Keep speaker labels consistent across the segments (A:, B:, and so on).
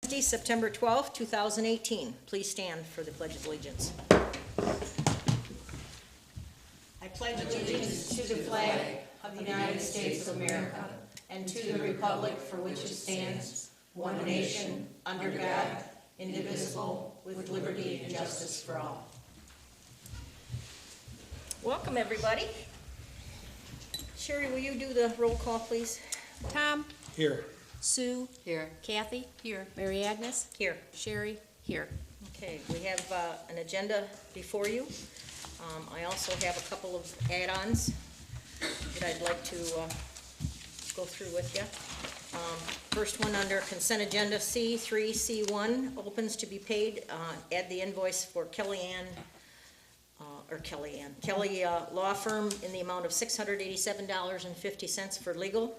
A: September 12th, 2018. Please stand for the Pledge of Allegiance. I pledge allegiance to the flag of the United States of America and to the republic for which it stands, one nation, under God, indivisible, with liberty and justice for all. Welcome, everybody. Sherry, will you do the roll call, please?
B: Tom?
C: Here.
B: Sue?
D: Here.
B: Kathy?
D: Here.
B: Mary Agnes?
A: Here.
B: Sherry? Here.
A: Okay, we have an agenda before you. I also have a couple of add-ons that I'd like to go through with you. First one under consent agenda C3, C1, opens to be paid. Add the invoice for Kelly Law Firm in the amount of $687.50 for legal.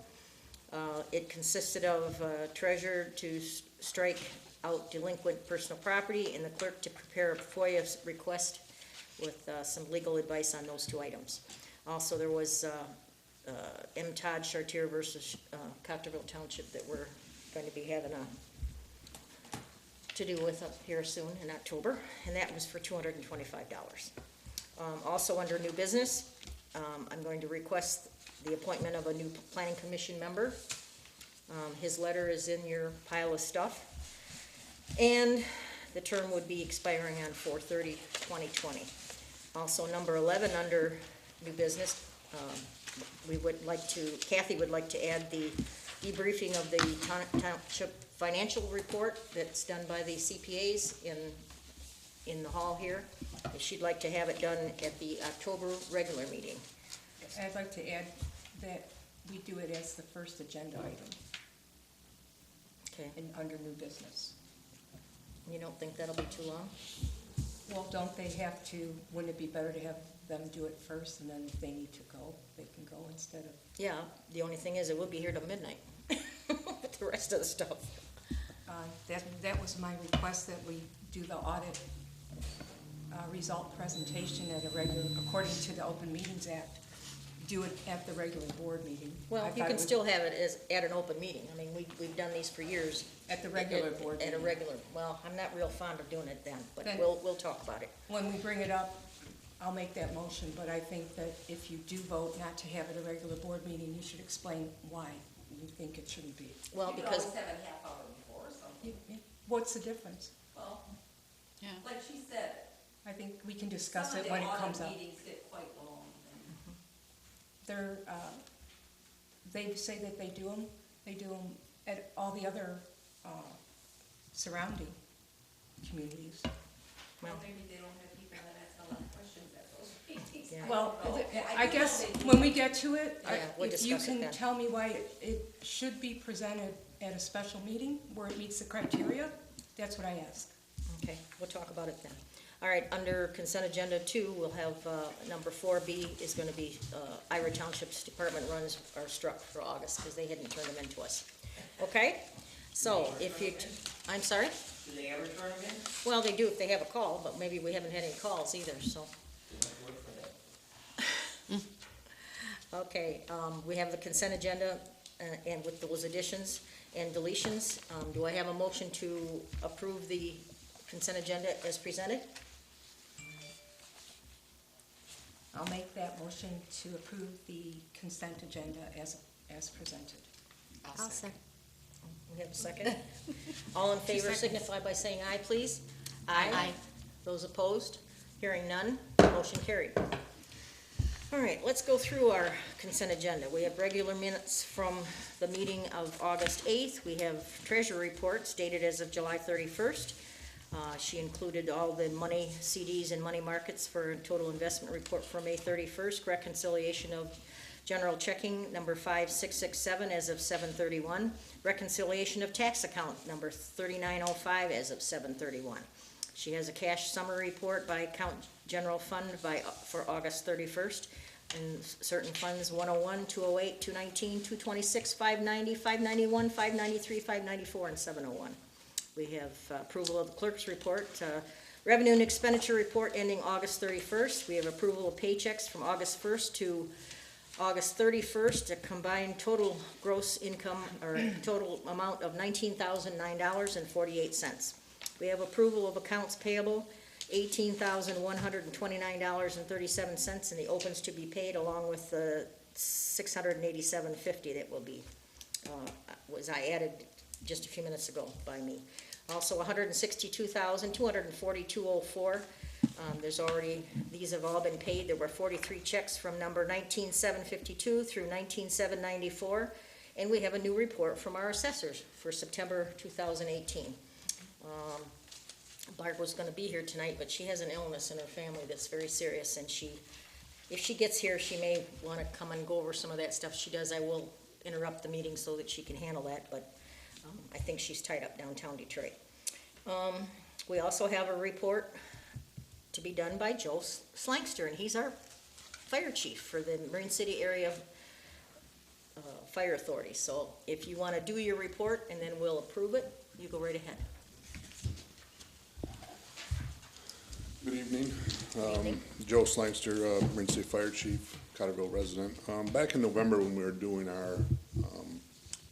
A: It consisted of treasurer to strike out delinquent personal property and the clerk to prepare a FOIA request with some legal advice on those two items. Also, there was M. Todd Chartier versus Cottrellville Township that we're going to be having to do with up here soon in October, and that was for $225. Also under new business, I'm going to request the appointment of a new planning commission member. His letter is in your pile of stuff, and the term would be expiring on 4/30/2020. Also, number 11 under new business, Kathy would like to add the debriefing of the township financial report that's done by the CPAs in the hall here. She'd like to have it done at the October regular meeting.
D: I'd like to add that we do it as the first agenda item
A: Okay.
D: under new business.
A: You don't think that'll be too long?
D: Well, don't they have to, wouldn't it be better to have them do it first, and then if they need to go, they can go instead of?
A: Yeah, the only thing is it will be here till midnight with the rest of the stuff.
D: That was my request, that we do the audit result presentation at a regular, according to the Open Meetings Act, do it at the regular board meeting.
A: Well,
D: I
A: you
D: thought
A: can
D: it
A: still have it as at an open meeting. I mean, we've done these for years.
D: At the regular board
A: At a
D: meeting.
A: regular, well, I'm not real fond of doing it then, but
D: Then-
A: we'll talk about it.
D: When we bring it up, I'll make that motion, but I think that if you do vote not to have it at a regular board meeting, you should explain why you think it shouldn't be.
A: Well,
E: You could
A: because,
E: always have it half hour before or something.
D: What's the difference?
E: Well,
B: Yeah.
E: like she said,
D: I think we can discuss
E: some of
D: it
E: the
D: when it comes
E: audit
D: up.
E: meetings get quite long. and-
D: They're, they say that they do them at all the other surrounding communities.
E: Well, maybe they don't have people that ask a lot of questions at those meetings.
A: Yeah.
D: Well,
E: don't know.
D: I
E: do
D: guess
E: know they do.
D: when we get to it,
A: Yeah, we'll
D: if you
A: discuss it
D: can
A: then.
D: tell me why it should be presented at a special meeting where it meets the criteria, that's what I ask.
A: okay, we'll talk about it then. All right, under consent agenda 2, we'll have number 4B is going to be Ira Township's department runs are struck for August because they hadn't turned them in to us. Okay? So if you, I'm sorry?
F: Do they ever turn them in?
A: Well, they do if they have a call, but maybe we haven't had any calls either, so. Okay, we have the consent agenda and with those additions and deletions. Do I have a motion to approve the consent agenda as presented?
D: I'll make that motion to approve the consent agenda as presented.
B: I'll second.
A: We have a second. All in favor signify by saying aye, please.
B: Aye.
A: Those opposed? Hearing none, motion carried. All right, let's go through our consent agenda. We have regular minutes from the meeting of August 8th. We have treasury reports dated as of July 31st. She included all the money CDs and money markets for a total investment report for May 31st, reconciliation of general checking number 5667 as of 7/31, reconciliation of tax account number 3905 as of 7/31. She has a cash summary report by account general fund for August 31st, and certain funds 101, 208, 219, 226, 590, 591, 593, 594, and 701. We have approval of the clerk's report, revenue and expenditure report ending August 31st. We have approval of paychecks from August 1st to August 31st, a combined total gross income or total amount of $19,009.48. We have approval of accounts payable, $18,129.37 in the opens to be paid, along with the $687.50 that will be, I added just a few minutes ago by me. Also, $162,242.04. There's already, these have all been paid. There were 43 checks from number 19752 through 19794. And we have a new report from our assessors for September 2018. Barb was gonna be here tonight, but she has an illness in her family that's very serious, and if she gets here, she may wanna come and go over some of that stuff. She does, I will interrupt the meeting so that she can handle that, but I think she's tied up downtown Detroit. We also have a report to be done by Joe Slankster, and he's our fire chief for the Marine City Area Fire Authority. So if you want to do your report and then we'll approve it, you go right ahead.
C: Good evening. Joe Slankster, Marine City Fire Chief, Cottrellville resident. Back in November when we were doing our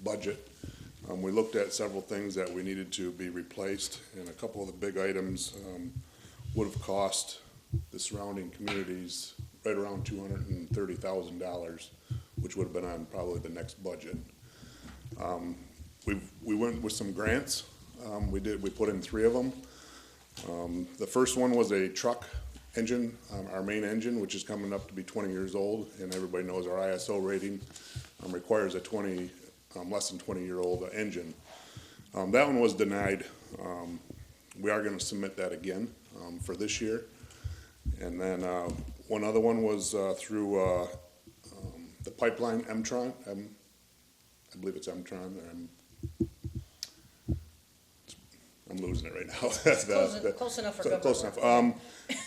C: budget, we looked at several things that we needed to be replaced, and a couple of the big items would have cost the surrounding communities right around $230,000, which would have been on probably the next budget. We went with some grants. We put in 3 of them. The first one was a truck engine, our main engine, which is coming up to be 20 years old, and everybody knows our ISO rating requires a less than 20-year-old engine. That one was denied. We are going to submit that again for this year. And then one other one was through the pipeline, Mtron. I believe it's Mtron. I'm losing it right now.
A: Close enough for
C: Close
A: government.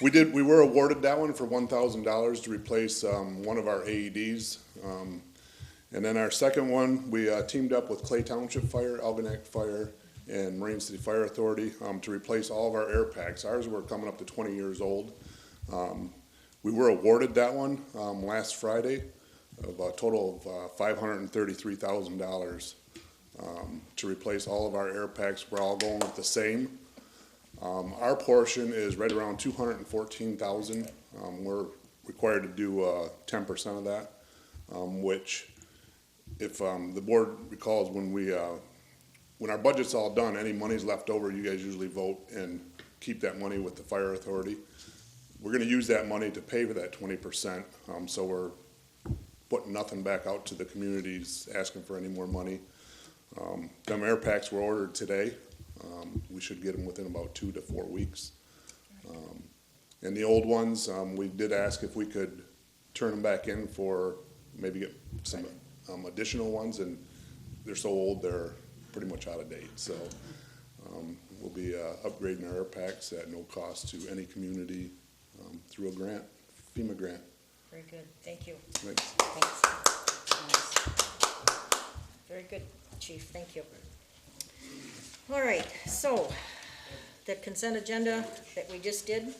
C: enough. We were awarded that one for $1,000 to replace one of our AEDs. And then our second one, we teamed up with Clay Township Fire, Algonac Fire, and Marine City Fire Authority to replace all of our air packs. Ours were coming up to 20 years old. We were awarded that one last Friday of a total of $533,000 to replace all of our air packs. We're all going with the same. Our portion is right around $214,000. We're required to do 10% of that, which, if the board recalls, when our budget's all done, any money's left over, you guys usually vote and keep that money with the fire authority. We're gonna use that money to pay for that 20%, so we're putting nothing back out to the communities asking for any more money. Them air packs were ordered today. We should get them within about 2 to 4 weeks. And the old ones, we did ask if we could turn them back in for maybe get some additional ones, and they're so old they're pretty much out of date. So we'll be upgrading our air packs at no cost to any community through a grant, FEMA grant.
A: Very good, thank you.
C: Thanks.
A: Thanks. Very good, Chief, thank you. All right, so the consent agenda that we just did,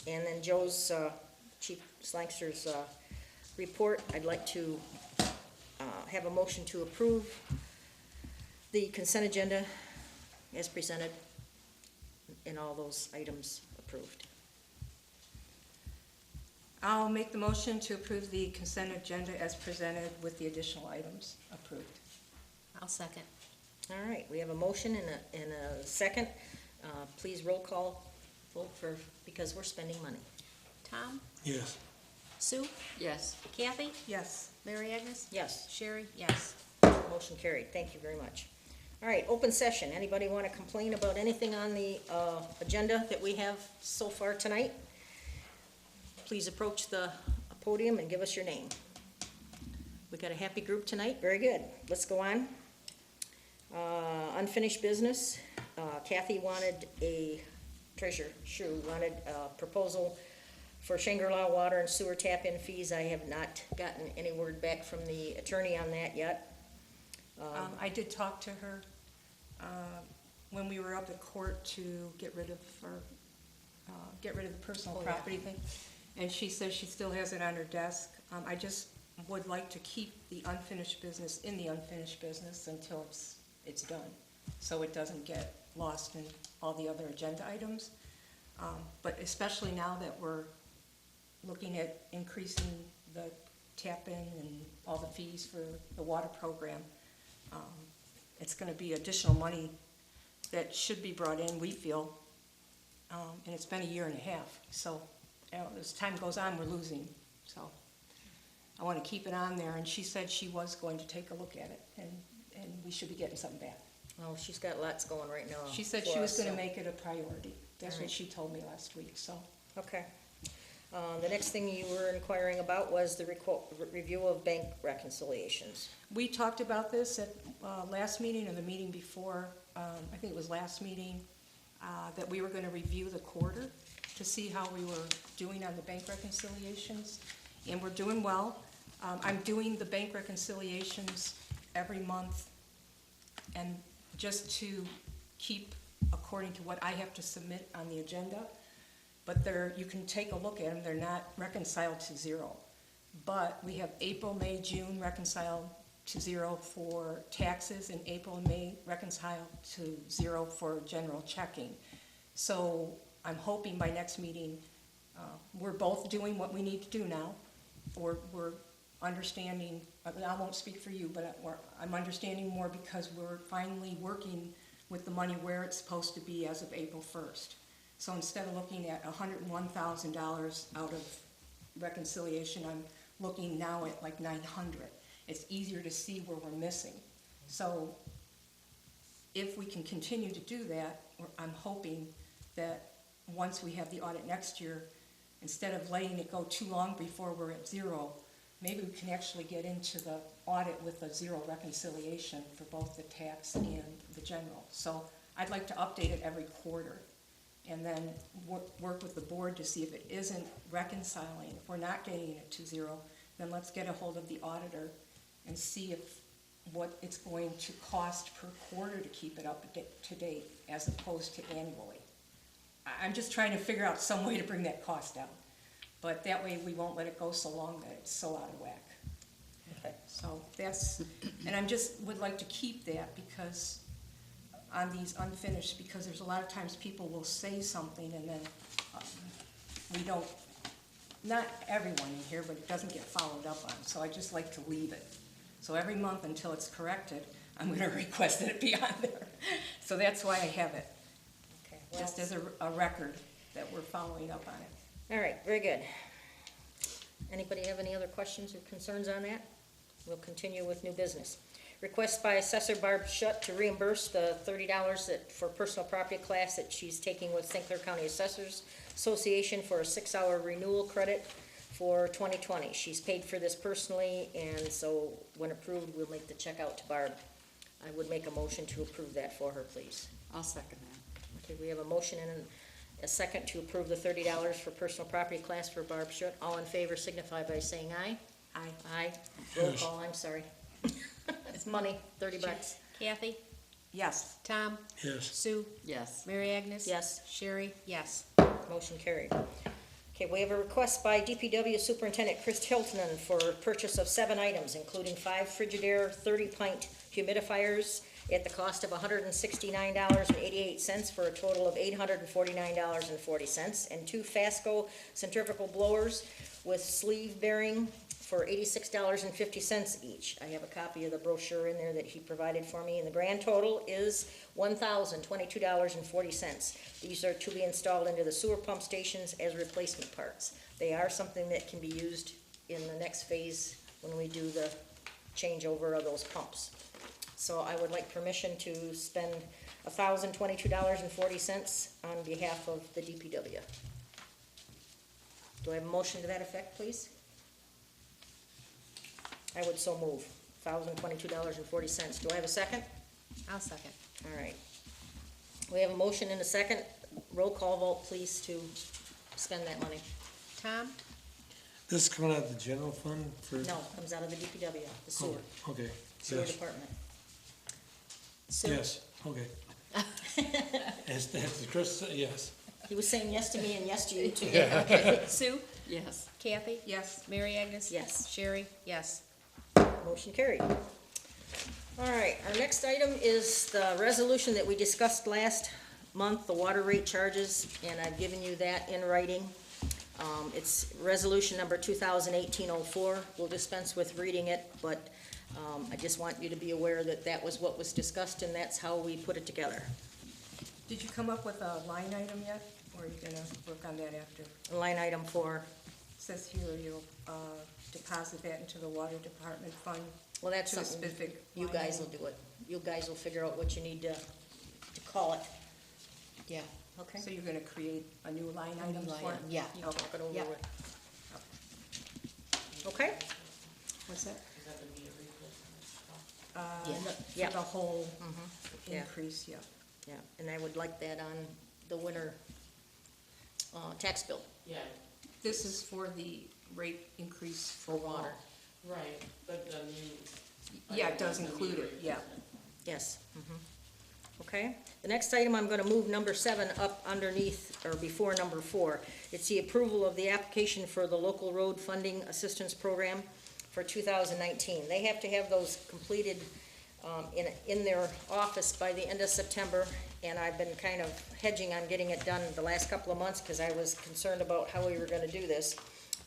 A: and then Joe's, Chief Slankster's report, I'd like to have a motion to approve the consent agenda as presented, and all those items approved.
D: I'll make the motion to approve the consent agenda as presented with the additional items approved.
B: I'll second.
A: All right, we have a motion and a second. Please roll call vote because we're spending money.
B: Tom?
F: Yes.
B: Sue?
E: Yes.
B: Kathy?
D: Yes.
B: Mary Agnes?
A: Yes,
B: Sherry? Yes.
A: motion carried. Thank you very much. All right, open session. Anybody want to complain about anything on the agenda that we have so far tonight? Please approach the podium and give us your name. We got a happy group tonight. Very good. Let's go on. Unfinished business. Kathy wanted Treasurer Shu wanted a proposal for Shangri-La water and sewer tap-in fees. I have not gotten any word back from the attorney on that yet.
D: I did talk to her when we were up at court to get rid of the personal
A: Oh, yeah.
D: property thing. And she says she still has it on her desk. I just would like to keep the unfinished business in the unfinished business until it's done, so it doesn't get lost in all the other agenda items. But especially now that we're looking at increasing the tap-in and all the fees for the water program, it's gonna be additional money that should be brought in, we feel, and it's been a year and a half, so, as time goes on, we're losing, so. I wanna keep it on there, and she said she was going to take a look at it, and we should be getting something back.
A: Well, she's got lots going right now.
D: She said
A: for
D: she was
A: us,
D: gonna
A: so-
D: make it a priority, that's what
A: Alright.
D: she told me last week, so.
A: Okay. The next thing you were inquiring about was the review of bank reconciliations.
D: We talked about this at last meeting or the meeting before, I think it was last meeting, that we were gonna review the quarter to see how we were doing on the bank reconciliations, and we're doing well. I'm doing the bank reconciliations every month, and just to keep according to what I have to submit on the agenda. But you can take a look at them, they're not reconciled to zero. But we have April, May, June reconciled to zero for taxes, and April and May reconciled to zero for general checking. So I'm hoping by next meeting, we're both doing what we need to do now. We're understanding, I won't speak for you, but I'm understanding more because we're finally working with the money where it's supposed to be as of April 1st. So instead of looking at $101,000 out of reconciliation, I'm looking now at like 900. It's easier to see where we're missing. So if we can continue to do that, I'm hoping that once we have the audit next year, instead of letting it go too long before we're at zero, maybe we can actually get into the audit with a zero reconciliation for both the tax and the general. So I'd like to update it every quarter, and then work with the board to see if it isn't reconciling. If we're not getting it to zero, then let's get a hold of the auditor and see what it's going to cost per quarter to keep it up to date as opposed to annually. I'm just trying to figure out some way to bring that cost down. But that way we won't let it go so long that it's so out of whack.
A: Okay.
D: So and I just would like to keep that because on these unfinished, because there's a lot of times people will say something and then we don't, not everyone in here, but it doesn't get followed up on. So I just like to leave it. So every month until it's corrected, I'm gonna request that it be on there. So that's why I have it,
A: Okay. Well,
D: just as a record that we're following up on it.
A: all right, very good. Anybody have any other questions or concerns on that? We'll continue with new business. Request by Assessor Barb Schutt to reimburse the $30 for personal property class that she's taking with St. Clair County Assessors Association for a 6-hour renewal credit for 2020. She's paid for this personally, and so when approved, we'll make the check out to Barb. I would make a motion to approve that for her, please.
F: I'll second that.
A: Okay, we have a motion and a second to approve the $30 for personal property class for Barb Schutt. All in favor signify by saying aye.
D: Aye.
A: Aye. Roll call, I'm sorry. It's money, $30.
B: Kathy,
D: Yes.
B: Tom,
G: Yes.
B: Sue,
F: Yes.
B: Mary Agnes.
A: Yes.
B: Sherry, yes.
A: Motion carried. Okay, we have a request by DPW Superintendent Chris Hiltonen for purchase of 7 items, including 5 Frigidaire 30-pint humidifiers at the cost of $169.88 for a total of $849.40, and 2 Fasco centrifugal blowers with sleeve bearing for $86.50 each. I have a copy of the brochure in there that he provided for me, and the grand total is $1,022.40. These are to be installed into the sewer pump stations as replacement parts. They are something that can be used in the next phase when we do the changeover of those pumps. So I would like permission to spend $1,022.40 on behalf of the DPW. Do I have a motion to that effect, please? I would so move, $1,022.40. Do I have a second?
B: I'll second.
A: All right. We have a motion and a second. Roll call vote, please, to spend that money.
B: Tom,
G: This is coming out of the general fund for?
A: No, comes out of the DPW, the sewer,
G: Oh, okay,
A: sewer
G: yes,
A: department.
B: Sue.
G: yes, okay. As Chris said, yes.
A: He was saying yes to me and yes to you too.
B: Okay. Sue?
E: Yes.
B: Kathy?
D: Yes,
B: Mary Agnes?
A: Yes.
B: Sherry? Yes.
A: Motion carried. All right, our next item is the resolution that we discussed last month, the water rate charges, and I've given you that in writing. It's resolution number 2018-04. We'll dispense with reading it, but I just want you to be aware that that was what was discussed, and that's how we put it together.
D: did you come up with a line item yet, or are you gonna work on that after?
A: A line item for,
D: It says here you'll, deposit that into the water department fund.
A: well, that's
D: To a
A: something,
D: specific
A: you
D: line
A: guys will
D: item.
A: do it. You guys will figure out what you need to call it,
B: Yeah.
A: okay?
D: So you're gonna create a new line item
B: line
D: for it?
B: item, yeah.
A: You talk it over
B: Yeah.
A: with. Okay?
D: What's that?
B: Yeah.
A: Yeah.
D: For the whole
A: Yeah.
D: increase, yeah.
A: Yeah, and I would like that on the winter, tax bill.
E: Yeah,
D: This is for the rate increase for water.
E: right, but the new.
D: Yeah, it does include it, yeah.
A: Yes. Okay, the next item, I'm gonna move number 7 up underneath, or before number 4. It's the approval of the application for the local road funding assistance program for 2019. They have to have those completed, in their office by the end of September, and I've been kind of hedging on getting it done the last couple of months, because I was concerned about how we were gonna do this.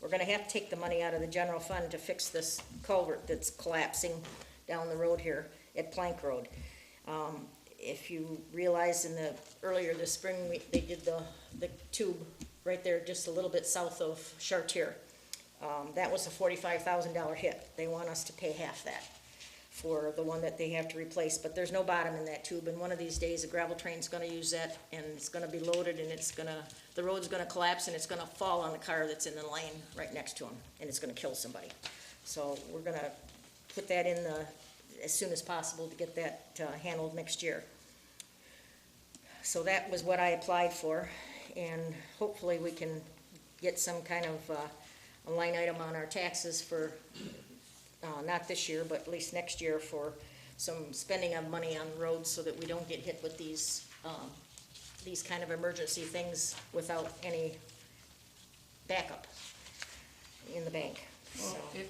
A: We're gonna have to take the money out of the general fund to fix this culvert that's collapsing down the road here at Plank Road. If you realize earlier this spring, they did the tube right there, just a little bit south of Chartier. That was a $45,000 hit. They want us to pay half that for the one that they have to replace, but there's no bottom in that tube, and one of these days, a gravel train's gonna use that, and it's gonna be loaded, and the road's gonna collapse, and it's gonna fall on the car that's in the lane right next to him, and it's gonna kill somebody. So we're gonna put that in as soon as possible to get that handled next year. So that was what I applied for, and hopefully we can get some kind of a line item on our taxes for, not this year, but at least next year, for some spending of money on roads so that we don't get hit with these kind of emergency things without any backup in the bank.
D: Well,
A: So,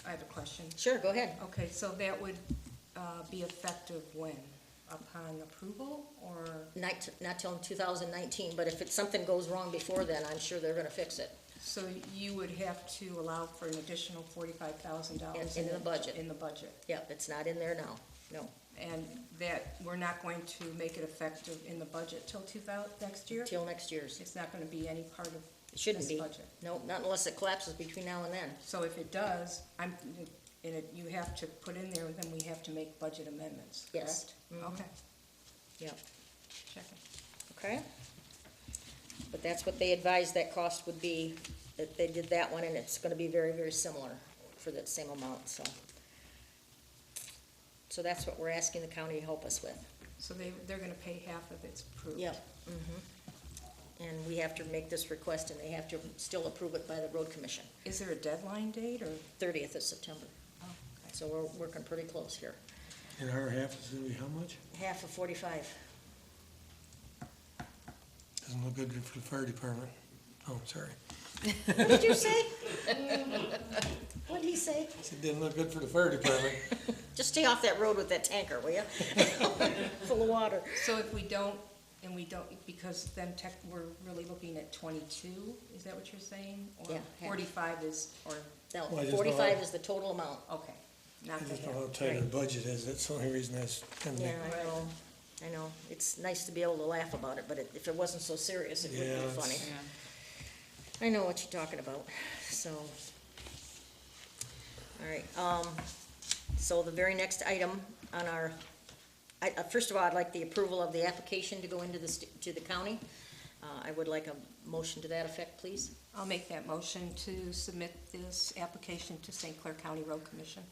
D: I have a question.
A: sure, go ahead.
D: Okay, so that would be effective when? Upon approval, or?
A: Not till 2019, but if something goes wrong before then, I'm sure they're gonna fix it.
D: So you would have to allow for an additional $45,000?
A: In the budget.
D: In the budget.
A: Yep, it's not in there now, no,
D: And that, we're not going to make it effective in the budget till next year?
A: till next year's.
D: It's not gonna be any part of
A: It shouldn't
D: this
A: be.
D: budget?
A: No, not unless it collapses between now and then.
D: So if it does, you have to put in there, then we have to make budget amendments,
A: Yes.
D: correct?
A: Mhm.
D: Okay,
A: Yep,
D: checking.
A: okay? But that's what they advised that cost would be, that they did that one, and it's gonna be very, very similar for that same amount, so. So that's what we're asking the county to help us with.
D: So they're gonna pay half if it's approved?
A: Yep. And we have to make this request, and they have to still approve it by the road commission,
D: Is there a deadline date, or?
A: 30th of September.
D: Oh, okay.
A: So we're working pretty close here.
G: And our half is gonna be how much?
A: Half of 45.
G: Doesn't look good for the fire department. Oh, sorry.
A: What did you say? What did he say?
G: It didn't look good for the fire department.
A: Just stay off that road with that tanker, will you? Full of water.
D: So if we don't, because then we're really looking at 22, is that what you're saying?
A: Yeah,
D: Or
A: half.
D: 45 is, or,
A: No,
G: Well, I just
A: 45
G: know-
A: is the total amount.
D: okay,
G: I
D: not the
G: just know
D: half.
G: how tight our budget is. That's the only reason that's kind of.
A: Yeah, I know. It's nice to be able to laugh about it, but if it wasn't so serious, it would
G: Yeah,
A: be
G: it's-
A: funny. I know what you're talking about, so. All right, so the very next item on our, first of all, I'd like the approval of the application to go into to the county. I would like a motion to that effect, please.
D: I'll make that motion to submit this application to St. Clair County Road Commission.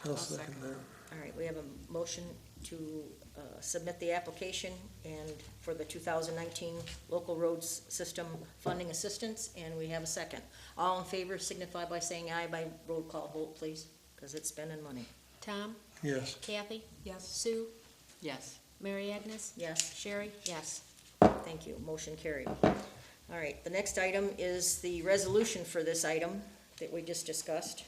G: I'll second that.
A: All right, we have a motion to submit the application and for the 2019 local roads system funding assistance, and we have a second. All in favor signify by saying aye by roll call vote, please, because it's spending money.
B: Tom?
G: Yes.
B: Kathy?
D: Yes.
B: Sue?
E: Yes.
B: Mary Agnes?
A: Yes,
B: Sherry? Yes.
A: Thank you, motion carried. All right, the next item is the resolution for this item that we just discussed.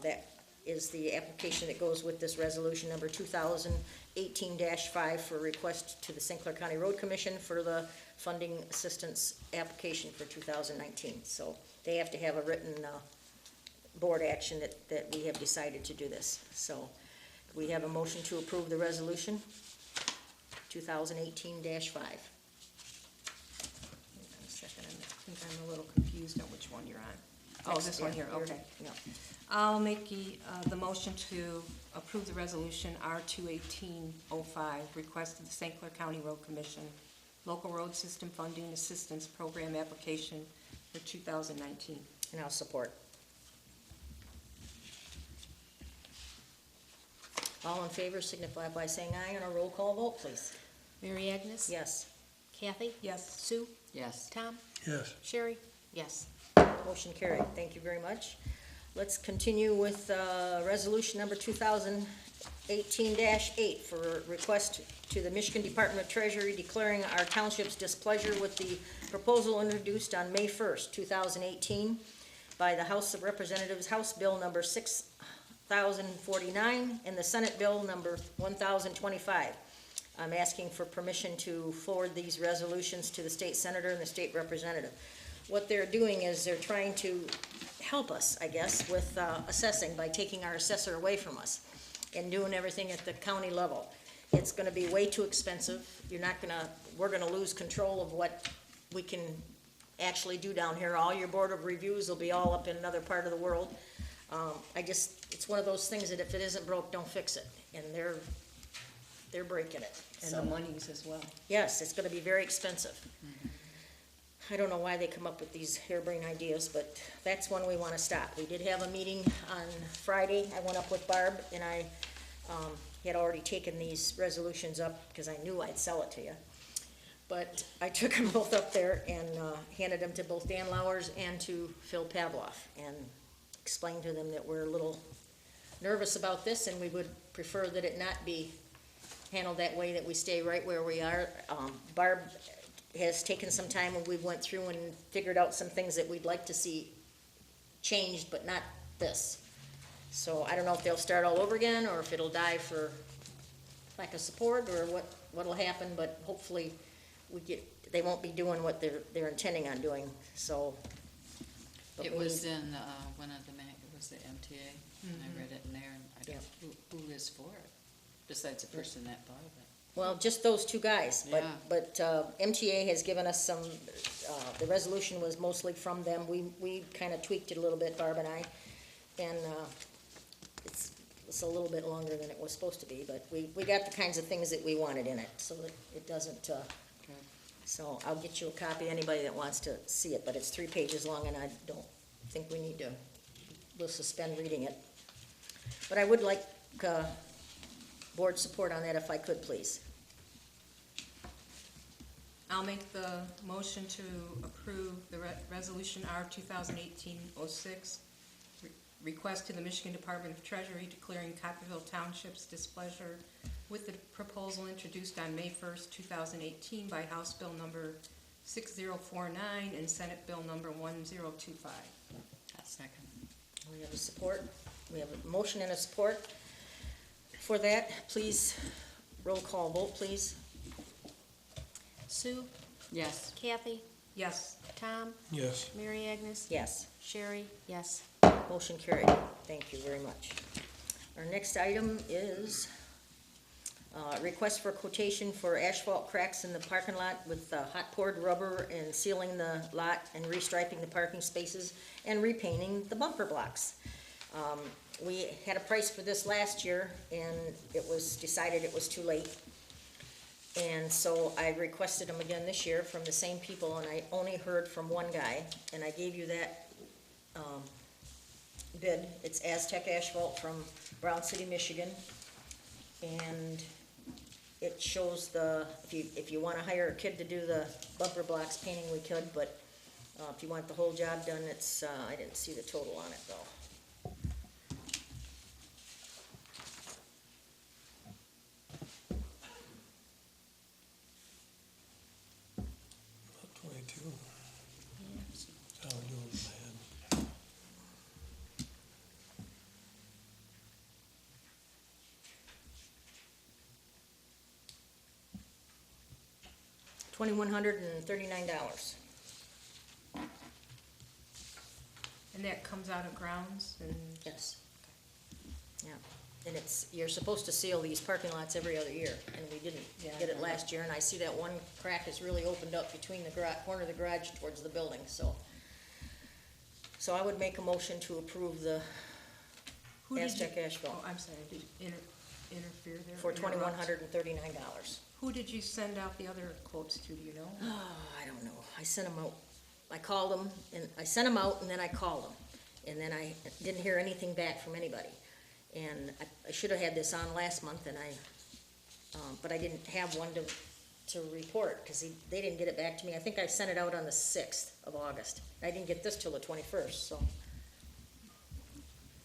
A: That is the application that goes with this resolution, number 2018-5, for request to the St. Clair County Road Commission for the funding assistance application for 2019. So they have to have a written board action that we have decided to do this. So we have a motion to approve the resolution, 2018-5.
D: Second, I think I'm a little confused on which one you're on. Oh, this one here, okay.
A: Yeah.
D: I'll make the motion to approve the resolution R-218-05, request to the St. Clair County Road Commission, Local Road System Funding Assistance Program application for 2019.
A: And I'll support. All in favor signify by saying aye, and a roll call vote, please.
B: Mary Agnes?
A: Yes.
B: Kathy?
D: Yes.
B: Sue?
F: Yes.
B: Tom?
G: Yes.
B: Sherry? Yes.
A: Motion carried. Thank you very much. Let's continue with resolution number 2018-8 for request to the Michigan Department of Treasury declaring our township's displeasure with the proposal introduced on May 1st, 2018 by the House of Representatives, House Bill number 6049 and the Senate Bill number 1025. I'm asking for permission to forward these resolutions to the state senator and the state representative. What they're doing is they're trying to help us, I guess, with assessing by taking our assessor away from us and doing everything at the county level. It's gonna be way too expensive. We're gonna lose control of what we can actually do down here. All your board of reviews will be all up in another part of the world. It's one of those things that if it isn't broke, don't fix it. And they're breaking it.
D: And
A: So,
D: the monies as well.
A: yes, it's gonna be very expensive. I don't know why they come up with these harebrained ideas, but that's one we wanna stop. We did have a meeting on Friday. I went up with Barb and I, had already taken these resolutions up because I knew I'd sell it to you. But I took them both up there and, handed them to both Dan Lowers and to Phil Pavloff and explained to them that we're a little nervous about this and we would prefer that it not be handled that way, that we stay right where we are. Barb has taken some time and we went through and figured out some things that we'd like to see changed, but not this. So I don't know if they'll start all over again or if it'll die for lack of support or what'll happen, but hopefully they won't be doing what they're intending on doing, so. but
F: It
A: we
F: was
A: need-
F: in, one of the it was the MTA, and I read it in there, and I don't, who is for it? Besides the person that bought it.
A: Well, just those two guys,
F: Yeah.
A: but MTA has given us some, the resolution was mostly from them. We kinda tweaked it a little bit, Barb and I, and, it's a little bit longer than it was supposed to be, but we got the kinds of things that we wanted in it, so that it doesn't,
F: Good.
A: so I'll get you a copy, anybody that wants to see it, but it's 3 pages long and I don't think we need to, we'll suspend reading it. But I would like, board support on that if I could, please.
D: I'll make the motion to approve the resolution R 2018-06, request to the Michigan Department of Treasury declaring Cottrellville Township's displeasure with the proposal introduced on May 1st, 2018 by House Bill number 6049 and Senate Bill number 1025.
F: A second.
A: We have a support, we have a motion and a support for that. Please, roll call vote, please.
B: Sue?
F: Yes.
B: Kathy?
D: Yes.
B: Tom?
G: Yes.
B: Mary Agnes?
A: Yes.
B: Sherry? Yes.
A: Motion carried. Thank you very much. Our next item is request for quotation for asphalt cracks in the parking lot with hot poured rubber and sealing the lot and restriping the parking spaces and repainting the bumper blocks. We had a price for this last year and it was decided it was too late. And so I requested them again this year from the same people and I only heard from one guy and I gave you that bid. It's Aztec Asphalt from Brown City, Michigan. And it shows if you wanna hire a kid to do the bumper blocks painting, we could, but if you want the whole job done, it's, I didn't see the total on it though.
G: too.
B: Yeah.
G: That's how we're doing in my head.
A: $2,139.
D: And that comes out of grounds and,
A: Yes. Yeah, and you're supposed to seal these parking lots every other year, and we didn't
D: Yeah.
A: get it last year, and I see that one crack has really opened up between the corner of the garage towards the building, so. So I would make a motion to approve the
D: who did you?
A: Aztec asphalt
D: Oh, I'm sorry, did you interfere there?
A: for
D: Interrupt?
A: $2,139.
D: Who did you send out the other quotes to, do you know?
A: Oh, I don't know, I sent them out, I called them, and I sent them out, and then I called them, and then I didn't hear anything back from anybody. And I should have had this on last month, and but I didn't have one to report, because they didn't get it back to me. I think I sent it out on the 6th of August. I didn't get this till the 21st, so.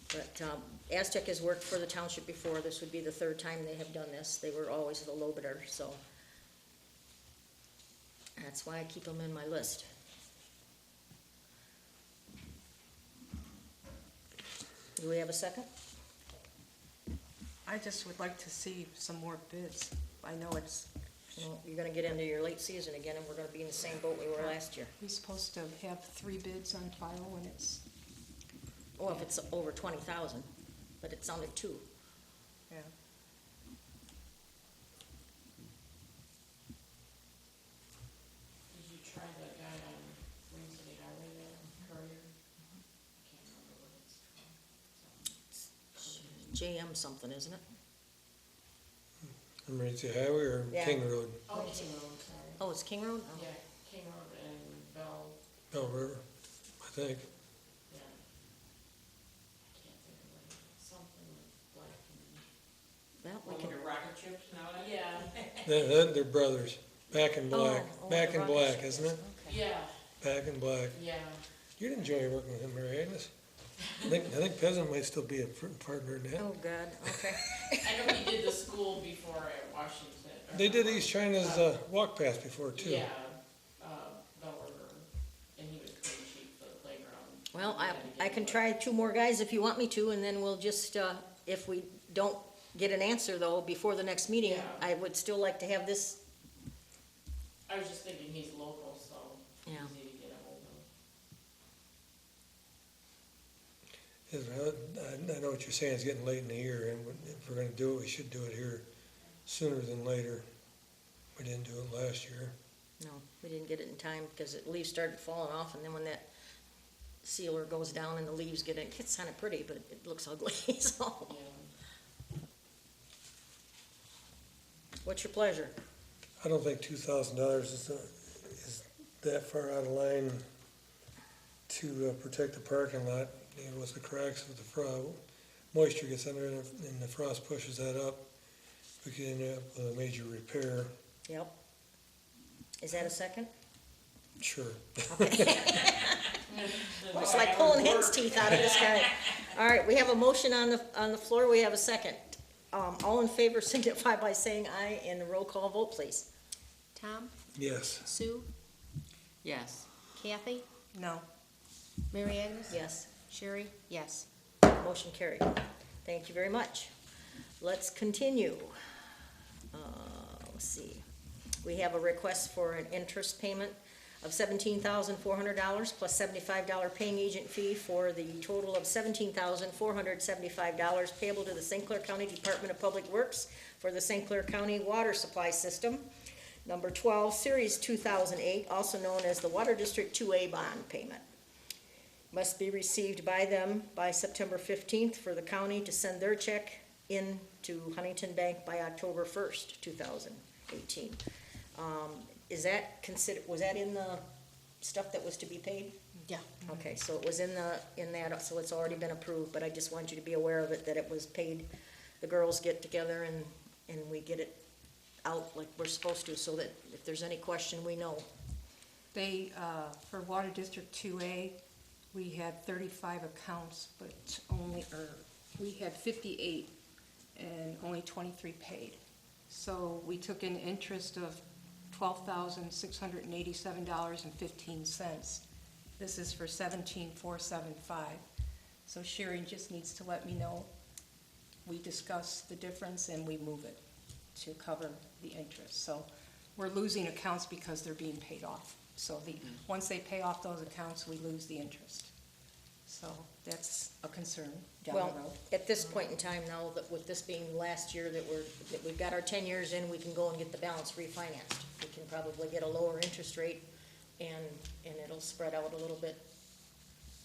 A: But Aztec has worked for the township before. This would be the third time they have done this. They were always the low bidder, so. That's why I keep them in my list. Do we have a second?
D: I just would like to see some more bids. I know it's,
A: Well, you're gonna get into your late season again, and we're gonna be in the same boat we were last year.
D: we're supposed to have 3 bids on file when it's,
A: Well, if it's over 20,000, but it sounded 2.
D: yeah.
E: Did you try that guy on Green City Highway there, Courier? I can't remember what it's called.
A: JM something, isn't it?
G: Emergency highway or
A: Yeah.
G: King Road,
E: Oh, King Road, sorry.
A: Oh, it's King Road? Oh.
E: Yeah, King Road and Bell,
G: Bell River, I think.
E: yeah. I can't think of what it is, something with black and.
A: Well, we can,
E: rocket chips nowadays? Yeah,
G: They're brothers, Back in Black,
A: Oh,
G: Back
A: the
G: in
A: rocket
G: Black,
A: ship
G: isn't it?
A: okay.
E: yeah,
G: Back in Black.
E: yeah.
G: You'd enjoy working with him, Mary Agnes. I think Peasant might still be a partner in that.
A: Oh, God, okay.
E: I know he did the school before at Washington.
G: They did East China's walk path before too.
E: Yeah, Bell River, and he was pretty cheap for the playground.
A: Well,
E: We had to
A: I
E: get
A: can
E: him,
A: try 2 more guys if you want me to, and then we'll just, if we don't get an answer though before the next meeting,
E: Yeah.
A: I would still like to have this,
E: I was just thinking he's local, so
A: Yeah.
E: easy to get a hold of.
G: I know what you're saying, it's getting late in the year, and if we're gonna do it, we should do it here sooner than later. We didn't do it last year.
A: no, we didn't get it in time, because the leaves started falling off, and then when that sealer goes down and the leaves get in, it gets kinda pretty, but it looks ugly, so.
E: Yeah.
A: What's your pleasure?
G: I don't think $2,000 is that far out of line to protect the parking lot, you know, with the cracks with the moisture gets under it and the frost pushes that up. We could end up with a major repair,
A: Yep. Is that a second?
G: sure.
A: Well, it's like pulling hen's teeth out of this guy. All right, we have a motion on the floor, we have a second. All in favor signify by saying aye, and the roll call vote, please.
B: Tom,
G: Yes.
B: Sue,
F: Yes.
B: Kathy,
D: No.
B: Mary Agnes?
A: Yes,
B: Sherry? Yes.
A: motion carried. Thank you very much. Let's continue. Let's see. We have a request for an interest payment of $17,400 plus $75 paying agent fee for the total of $17,475 payable to the St. Clair County Department of Public Works for the St. Clair County Water Supply System. Number 12, Series 2008, also known as the Water District 2A bond payment. Must be received by them by September 15th for the county to send their check in to Huntington Bank by October 1st, 2018. Is that was that in the stuff that was to be paid?
B: Yeah.
A: Okay, so it was in that, so it's already been approved, but I just want you to be aware of it, that it was paid. The girls get together and we get it out like we're supposed to, so that if there's any question, we know.
D: They, for Water District 2A, we had 35 accounts, but we had 58 and only 23 paid. So we took in interest of $12,687.15. This is for 17,475. So Sherry just needs to let me know. We discuss the difference and we move it to cover the interest. So we're losing accounts because they're being paid off. So once they pay off those accounts, we lose the interest. So that's a concern down the road.
A: Well, at this point in time now, that with this being last year that we've got our 10 years in, we can go and get the balance refinanced. We can probably get a lower interest rate and it'll spread out a little bit.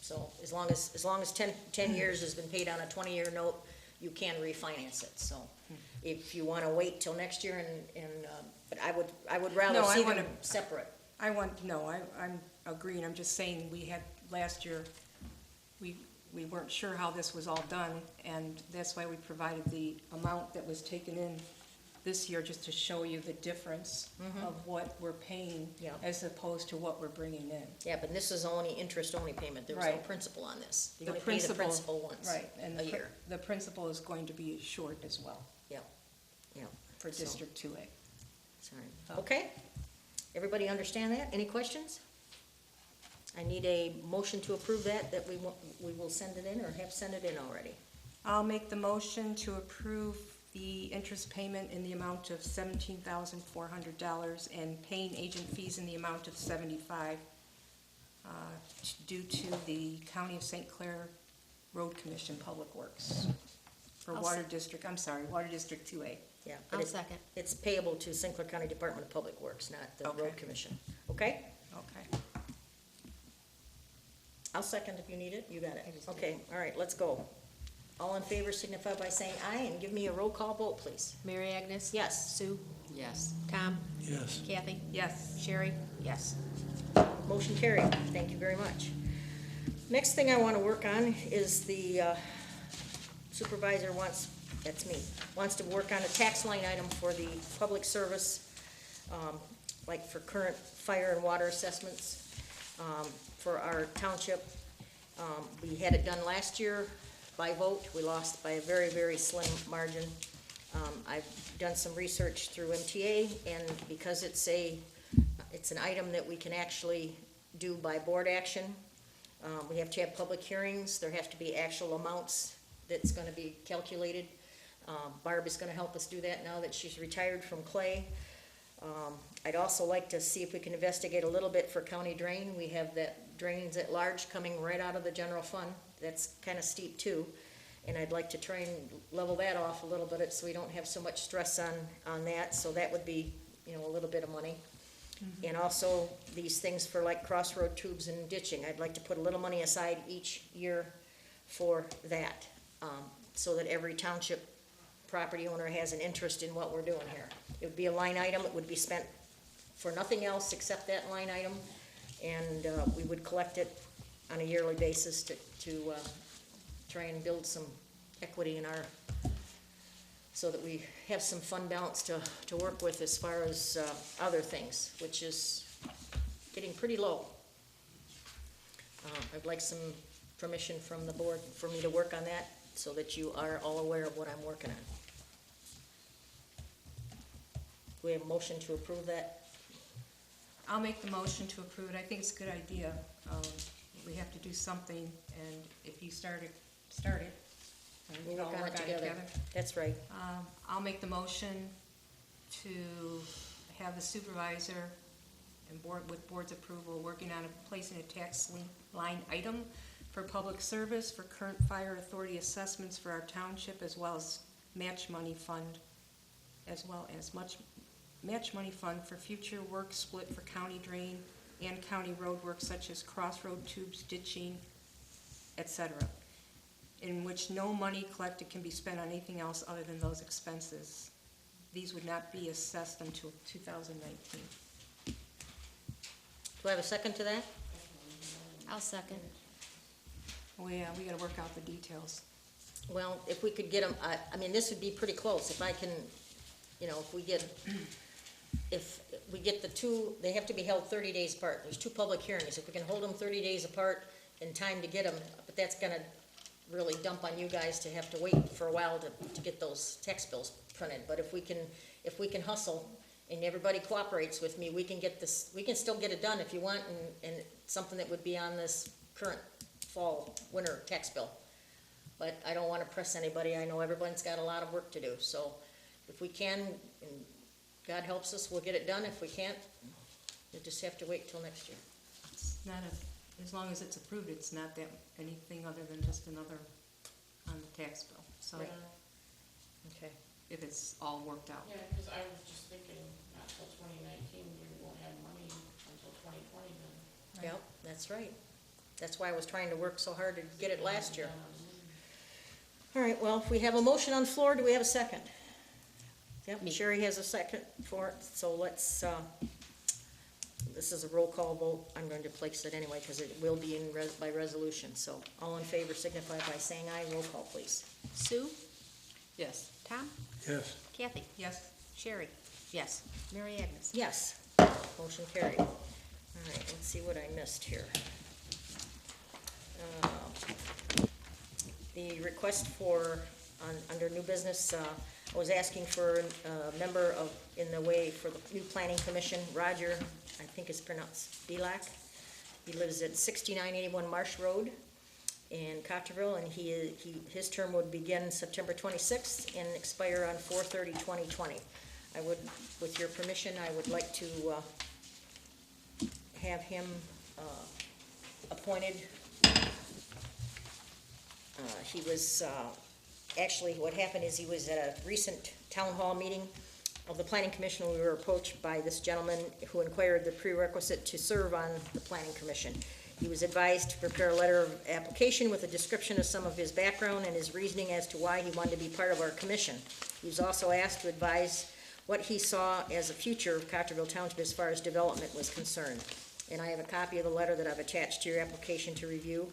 A: So as long as 10 years has been paid on a 20-year note, you can refinance it. So if you wanna wait till next year but I would rather
D: No, I
A: see them
D: wanna-
A: separate.
D: I'm agreeing, I'm just saying, we had, last year, we weren't sure how this was all done, and that's why we provided the amount that was taken in this year, just to show you the difference of what we're paying
A: Yeah.
D: as opposed to what we're bringing in.
A: Yeah, but this is only interest-only payment. There was no
D: Right.
A: principal on this. You
D: The
A: only pay the
D: principal-
A: principal once
D: Right, and
A: a year.
D: the principal is going to be short as well
A: Yeah, yeah.
D: for
A: So-
D: District 2A.
A: Sorry.
D: So-
A: Okay, everybody understand that? Any questions? I need a motion to approve that we will send it in or have sent it in already.
D: I'll make the motion to approve the interest payment in the amount of $17,400 and paying agent fees in the amount of $75 due to the County of St. Clair Road Commission Public Works for
B: I'll
D: Water District 2A.
A: Yeah. but
B: I'll
A: it-
B: second.
A: It's payable to St. Clair County Department of Public Works, not the Road
D: Okay.
A: Commission. Okay?
D: Okay.
A: I'll second if you need it. You got it.
B: I just did.
A: Okay, all right, let's go. All in favor signify by saying aye and give me a roll call vote, please.
B: Mary Agnes?
A: Yes.
B: Sue?
F: Yes.
B: Tom?
G: Yes.
B: Kathy?
D: Yes.
B: Sherry? Yes.
A: Motion carried. Thank you very much. Next thing I want to work on is the supervisor that's me, wants to work on a tax line item for the public service, like for current fire and water assessments, for our township. We had it done last year by vote. We lost by a very, very slim margin. I've done some research through MTA, and because it's an item that we can actually do by board action, we have to have public hearings. There have to be actual amounts that's gonna be calculated. Barb is gonna help us do that now that she's retired from Clay. I'd also like to see if we can investigate a little bit for county drain. We have that drains at large coming right out of the general fund. That's kinda steep too. And I'd like to try and level that off a little bit so we don't have so much stress on that. So that would be, a little bit of money. And also these things for like crossroad tubes and ditching. I'd like to put a little money aside each year for that, so that every township property owner has an interest in what we're doing here. It would be a line item, it would be spent for nothing else except that line item, and we would collect it on a yearly basis to try and build some equity in our, so that we have some fund balance to work with as far as other things, which is getting pretty low. I'd like some permission from the board for me to work on that, so that you are all aware of what I'm working on. Do we have a motion to approve that?
D: I'll make the motion to approve it. I think it's a good idea. We have to do something, and if you start it, and we
A: We'll
D: can all
A: work on it together. That's right.
D: I'll make the motion to have the supervisor and with board's approval, working on placing a tax line item for public service for current fire authority assessments for our township, as well as match money fund for future work split for county drain and county road work such as crossroad tubes, ditching, etc., in which no money collected can be spent on anything else other than those expenses. These would not be assessed until 2019.
A: Do I have a second to that?
B: I'll second.
D: We gotta work out the details.
A: Well, if we could get them, this would be pretty close, if I can, if we get the two, they have to be held 30 days apart. There's two public hearings. If we can hold them 30 days apart in time to get them, but that's gonna really dump on you guys to have to wait for a while to get those tax bills printed. But if we can hustle and everybody cooperates with me, we can get this, we can still get it done if you want, and something that would be on this current fall, winter tax bill. But I don't wanna press anybody, I know everyone's got a lot of work to do, so if we can, and God helps us, we'll get it done. If we can't, we'll just have to wait till next year.
D: It's not as long as it's approved, it's not that, anything other than just another on the tax bill. So
A: Right.
E: Yeah,
A: Okay.
D: if it's all worked out.
E: yeah, cause I was just thinking, not till 2019, we won't have money until 2020 then.
A: Yep, that's right. That's why I was trying to work so hard to get it last year. All right, well, if we have a motion on the floor, do we have a second? Yep,
B: Me.
A: Sherry has a second for it, so let's, this is a roll call vote. I'm going to place it anyway, because it will be by resolution. So all in favor signify by saying aye. Roll call, please.
B: Sue,
F: Yes.
B: Tom,
G: Yes.
B: Kathy,
D: Yes,
B: Sherry, yes, Mary Agnes.
A: Yes, motion carried. All right, let's see what I missed here. The request for, under new business, I was asking for a member of, in the way for the new planning commission, Roger, I think it's pronounced Belak. He lives at 6981 Marsh Road in Cottrellville, and his term would begin September 26th and expire on 4/30/2020. I would, with your permission, I would like to have him appointed. He was, actually, what happened is he was at a recent town hall meeting of the planning commission. We were approached by this gentleman who inquired the prerequisite to serve on the planning commission. He was advised to prepare a letter of application with a description of some of his background and his reasoning as to why he wanted to be part of our commission. He was also asked to advise what he saw as a future of Cottrellville Township as far as development was concerned. And I have a copy of the letter that I've attached to your application to review.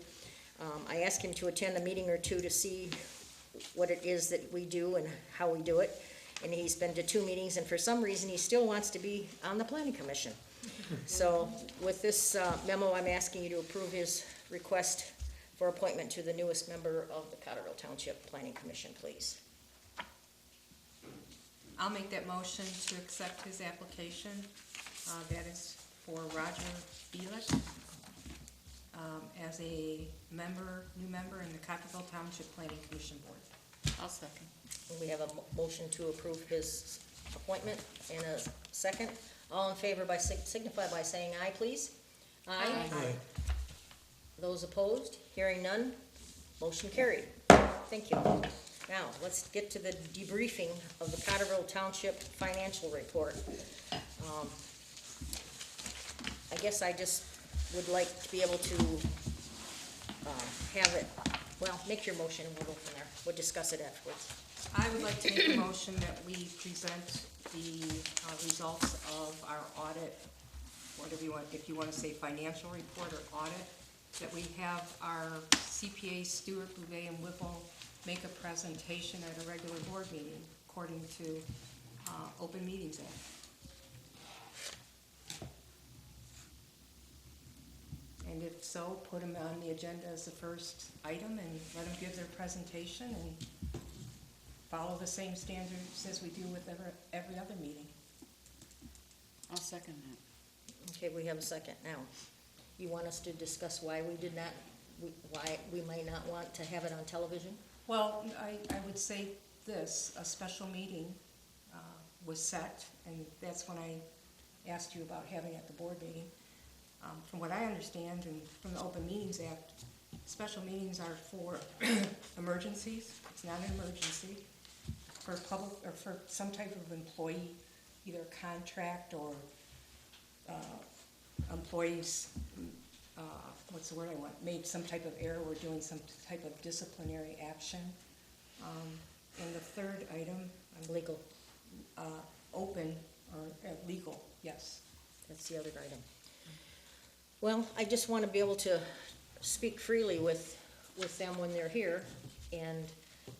A: I asked him to attend a meeting or two to see what it is that we do and how we do it. And he's been to 2 meetings, and for some reason, he still wants to be on the planning commission. So with this memo, I'm asking you to approve his request for appointment to the newest member of the Cottrellville Township Planning Commission, please.
D: I'll make that motion to accept his application. That is for Roger Belak, as a member, new member in the Cottrellville Township Planning Commission Board.
F: I'll second.
A: And we have a motion to approve his appointment and a second. All in favor by signify by saying aye, please. Aye.
G: Aye.
A: Those opposed? Hearing none, motion carried. Thank you. Now, let's get to the debriefing of the Cottrellville Township Financial Report. I guess I just would like to be able to have it, well, make your motion and we'll go from there. We'll discuss it afterwards.
D: I would like to make a motion that we present the results of our audit, whatever you want, if you want to say financial report or audit, that we have our CPA Stewart, Bouvet, and Whipple make a presentation at a regular board meeting according to Open Meetings Act. And if so, put them on the agenda as the first item and let them give their presentation and follow the same standards as we do with every other meeting.
F: I'll second that.
A: Okay, we have a second now. You want us to discuss why we did not, why we might not want to have it on television?
D: Well, I would say this, a special meeting was set, and that's when I asked you about having it at the board meeting. From what I understand, and from the Open Meetings Act, special meetings are for emergencies. It's not an emergency. For public, or for some type of employee, either a contract or employees, what's the word I want, made some type of error, we're doing some type of disciplinary action. And the third item,
A: Legal,
D: open, or legal, yes.
A: that's the other item. Well, I just want to be able to speak freely with them when they're here, and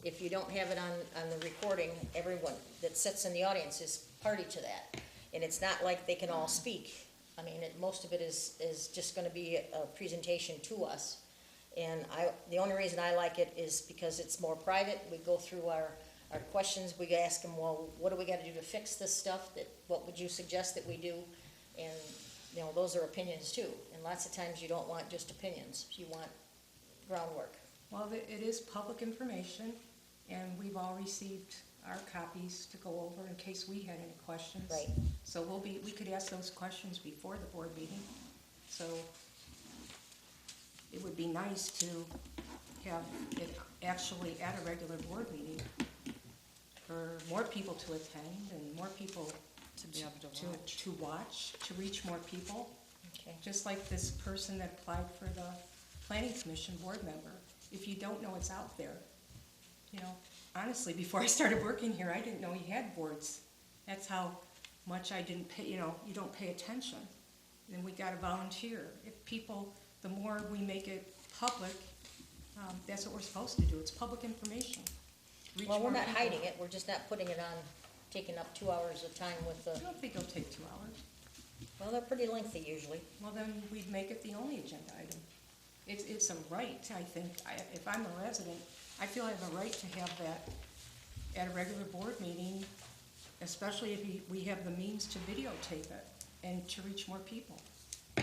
A: if you don't have it on the recording, everyone that sits in the audience is party to that. And it's not like they can all speak. I mean, most of it is just gonna be a presentation to us. And the only reason I like it is because it's more private. We go through our questions, we ask them, well, what do we gotta do to fix this stuff, what would you suggest that we do? And, you know, those are opinions too, and lots of times you don't want just opinions, you want groundwork.
D: Well, it is public information, and we've all received our copies to go over in case we had any questions.
A: Right.
D: So we could ask those questions before the board meeting, so it would be nice to have it actually at a regular board meeting for more people to attend and more people
F: To be able to watch.
D: to watch, to reach more people.
A: Okay.
D: Just like this person that applied for the planning commission board member. If you don't know it's out there, you know, honestly, before I started working here, I didn't know he had boards. That's how much I didn't pay, you know, you don't pay attention. Then we gotta volunteer. If people, the more we make it public, that's what we're supposed to do. It's public information. Reach
A: Well, we're
D: more
A: not
D: people.
A: hiding it, we're just not putting it on, taking up 2 hours of time with the,
D: I don't think it'll take 2 hours.
A: well, they're pretty lengthy usually.
D: Well, then we'd make it the only agenda item. It's a right, I think. If I'm a resident, I feel I have a right to have that at a regular board meeting, especially if we have the means to videotape it and to reach more people.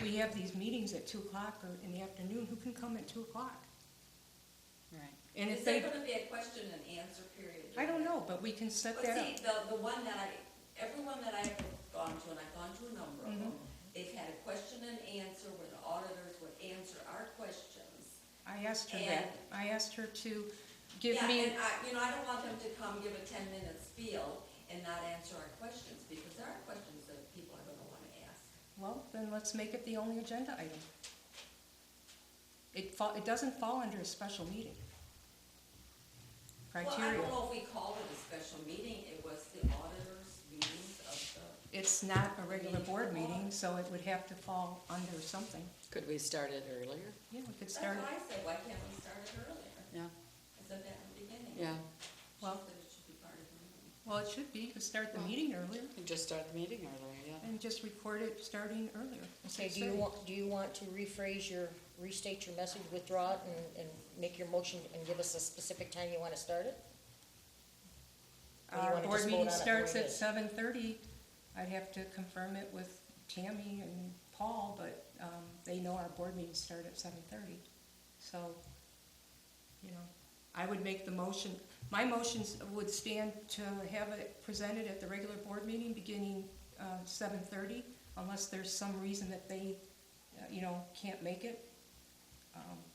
D: We have these meetings at 2 o'clock or in the afternoon. Who can come at 2 o'clock?
F: Right.
D: And
E: Is
D: if
E: there
D: they,
E: gonna be a question and answer period?
D: I don't know, but we can set
E: But
D: that
E: see,
D: up.
E: the one that everyone that I have gone to, and I've gone to a number of them, they've had a question and answer where the auditors would answer our questions.
D: I asked her
E: and-
D: that. I asked her to give
E: Yeah,
D: me,
E: and I don't want them to come give a 10-minute spiel and not answer our questions, because there are questions that people are gonna wanna ask.
D: well, then let's make it the only agenda item. It doesn't fall under a special meeting
E: Well, I
D: criteria.
E: don't know if we called it a special meeting, it was the auditors' meetings of the,
D: It's not a regular board meeting, so it would have to fall under something.
F: Could we start it earlier?
D: Yeah, we could
E: that's
D: start,
E: what I said, why can't we start it earlier?
F: Yeah,
E: I said that in the beginning.
F: yeah.
D: Well-
E: She said it should be part of the meeting.
D: well, it should be, to start the meeting earlier
F: We just start the meeting earlier, yeah.
D: and just record it starting earlier.
A: Okay, do you want to restate your message, withdraw it, and make your motion and give us a specific time you wanna start it? Or you
D: Our
A: wanna
D: board
A: just vote
D: meeting
A: on it the
D: starts
A: way it
D: at
A: is?
D: 7:30. I'd have to confirm it with Tammy and Paul, but, they know our board meetings start at 7:30. So, you know, I would make the motion, my motions would stand to have it presented at the regular board meeting beginning, 7:30, unless there's some reason that they, you know, can't make it.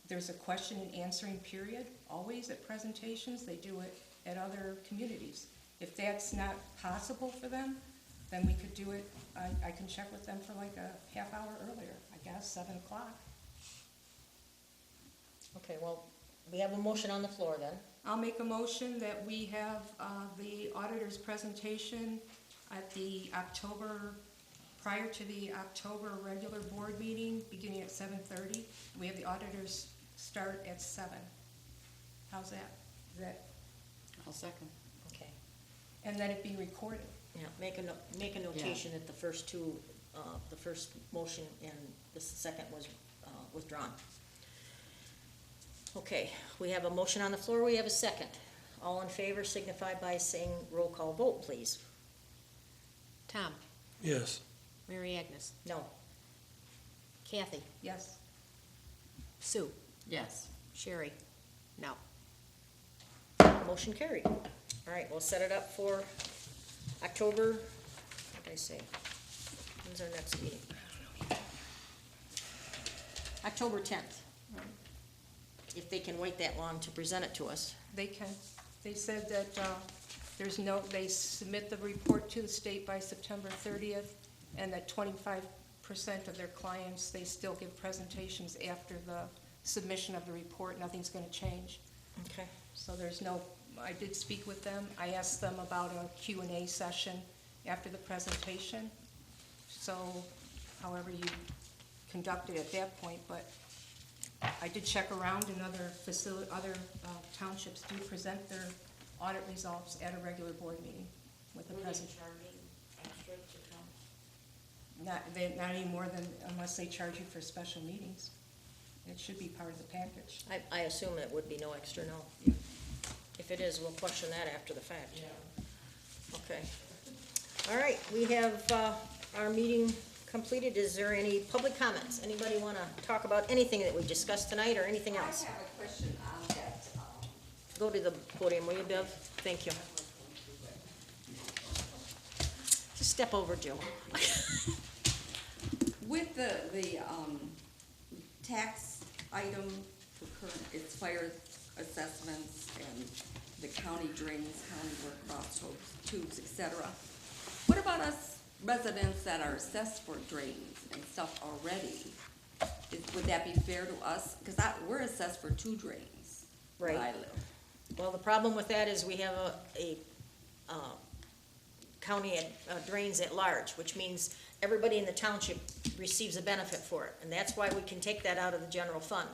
D: There's a question and answering period, always at presentations, they do it at other communities. If that's not possible for them, then we could do it, I can check with them for like a half hour earlier, I guess, 7 o'clock.
A: Okay, well, we have a motion on the floor then.
D: I'll make a motion that we have the auditor's presentation at the October, prior to the October regular board meeting, beginning at 7:30. We have the auditors start at 7. How's that? Is that,
F: I'll second.
A: Okay,
D: and then it be recorded.
A: yeah, make a notation that the first two, the first motion and the second was withdrawn. Okay, we have a motion on the floor, we have a second. All in favor signify by saying roll call vote, please.
B: Tom,
G: Yes.
B: Mary Agnes,
A: No.
B: Kathy,
D: Yes.
B: Sue,
F: Yes.
B: Sherry, no.
A: Motion carried. All right, we'll set it up for October, what did I say? When's our next meeting? October 10th. If they can wait that long to present it to us.
D: They can. They said that they submit the report to the state by September 30th, and that 25% of their clients, they still give presentations after the submission of the report. Nothing's gonna change.
A: Okay.
D: So there's no, I did speak with them. I asked them about a Q&A session after the presentation. So however you conduct it at that point, but I did check around, and other townships do present their audit results at a regular board meeting with a
E: Were they
D: presentation.
E: charging extra to come?
D: Not any more than, unless they charge you for special meetings. It should be part of the package.
A: I assume it would be no extra, no. If it is, we'll question that after the fact. Okay. All right, we have, our meeting completed. Is there any public comments? Anybody wanna talk about anything that we discussed tonight or anything
E: I
A: else?
E: have a question on that,
A: Go to the podium, will you, Bev? Thank you. Just step over, Jill.
E: with the tax item for current, it's fire assessments and the county drains, county work cross tubes, et cetera. What about us residents that are assessed for drains and stuff already? Would that be fair to us? Cause we're assessed for 2 drains where I
A: Right.
E: live.
A: Well, the problem with that is we have a county drains at large, which means everybody in the township receives a benefit for it, and that's why we can take that out of the general fund.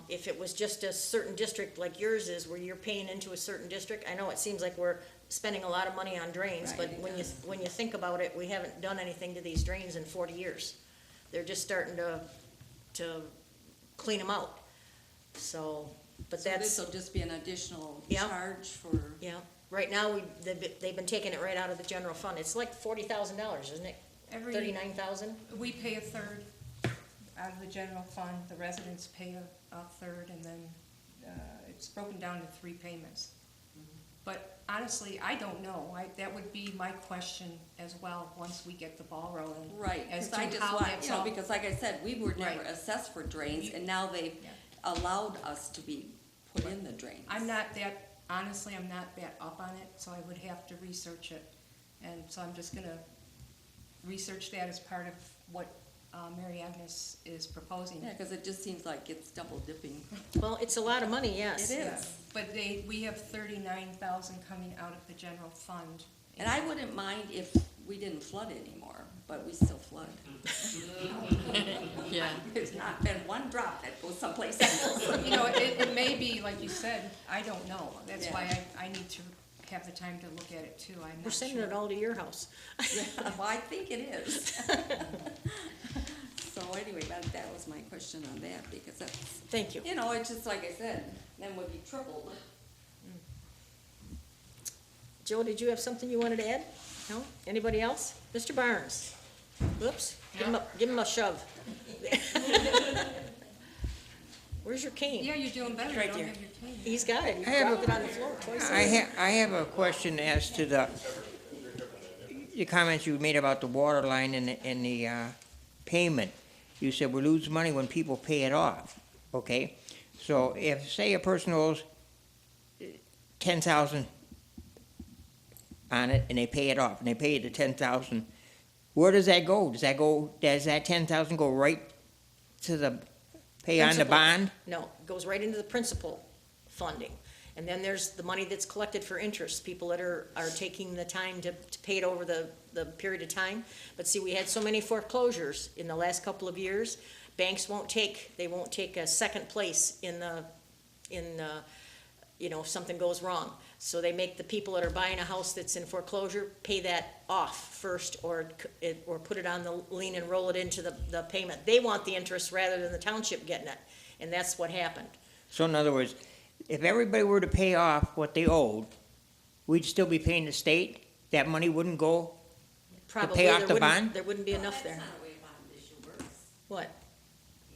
A: If it was just a certain district like yours is, where you're paying into a certain district, I know it seems like we're spending a lot of money on drains,
E: Right,
A: but
E: it
A: when you think about it, we haven't done anything to these drains in 40 years. They're just starting to clean them out, so, but
E: So
A: that's.
E: this'll just be an additional
A: Yeah.
E: charge for,
A: Yeah, right now, they've been taking it right out of the general fund. It's like $40,000, isn't it?
D: Every,
A: 39,000?
D: we pay a third out of the general fund, the residents pay a third, and then, it's broken down to 3 payments. But honestly, I don't know, that would be my question as well, once we get the ball rolling.
E: right,
D: As
E: cause I
D: to
E: just
D: how
E: want,
D: that's
E: you know,
D: all-
E: because like I said, we were never
D: Right.
E: assessed for drains, and now they've
D: Yeah.
E: allowed us to be put in the drains.
D: I'm not that, honestly, I'm not that up on it, so I would have to research it. And so I'm just gonna research that as part of what Mary Agnes is proposing.
E: Yeah, cause it just seems like it's double dipping.
A: Well, it's a lot of money, yes.
E: It is.
D: Yeah, but we have 39,000 coming out of the general fund.
E: And I wouldn't mind if we didn't flood anymore, but we still flood.
F: Yeah.
E: There's not been one drop that goes someplace else.
D: You know, it may be, like you said, I don't know. That's
E: Yeah.
D: why I need to have the time to look at it too, I'm
A: We're
D: not
A: sending
D: sure.
A: it all to your house.
E: Well, I think it is. So anyway, that was my question on that, because that's,
A: Thank you.
E: you know, it's just like I said, then would be tripled.
A: Joe, did you have something you wanted to add? No? Anybody else? Mr. Barnes? Whoops, give him a shove. Where's your cane?
D: Yeah, you're doing better, you
H: Right
D: don't
H: there.
D: have your cane.
A: He's got it. He
H: I have
A: dropped
H: a-
A: it on the floor twice.
H: I have a question as to the comments you made about the water line and the payment. You said we lose money when people pay it off, okay? So if, say a person owes 10,000 on it and they pay it off, and they pay the 10,000, where does that go? Does that 10,000 go right to the, pay on the
A: Principal.
H: bond?
A: No, it goes right into the principal funding. And then there's the money that's collected for interest, people that are taking the time to pay it over the period of time. But see, we had so many foreclosures in the last couple of years, banks won't take a second place in you know, if something goes wrong. So they make the people that are buying a house that's in foreclosure pay that off first, or put it on the lien and roll it into the payment. They want the interest rather than the township getting it, and that's what happened.
H: So in other words, if everybody were to pay off what they owed, we'd still be paying the state? That money wouldn't go?
A: Probably
H: pay off
A: there
H: the
A: wouldn't-
H: band?
A: There wouldn't be enough there.
E: That's not the way a bond issue works.
A: What?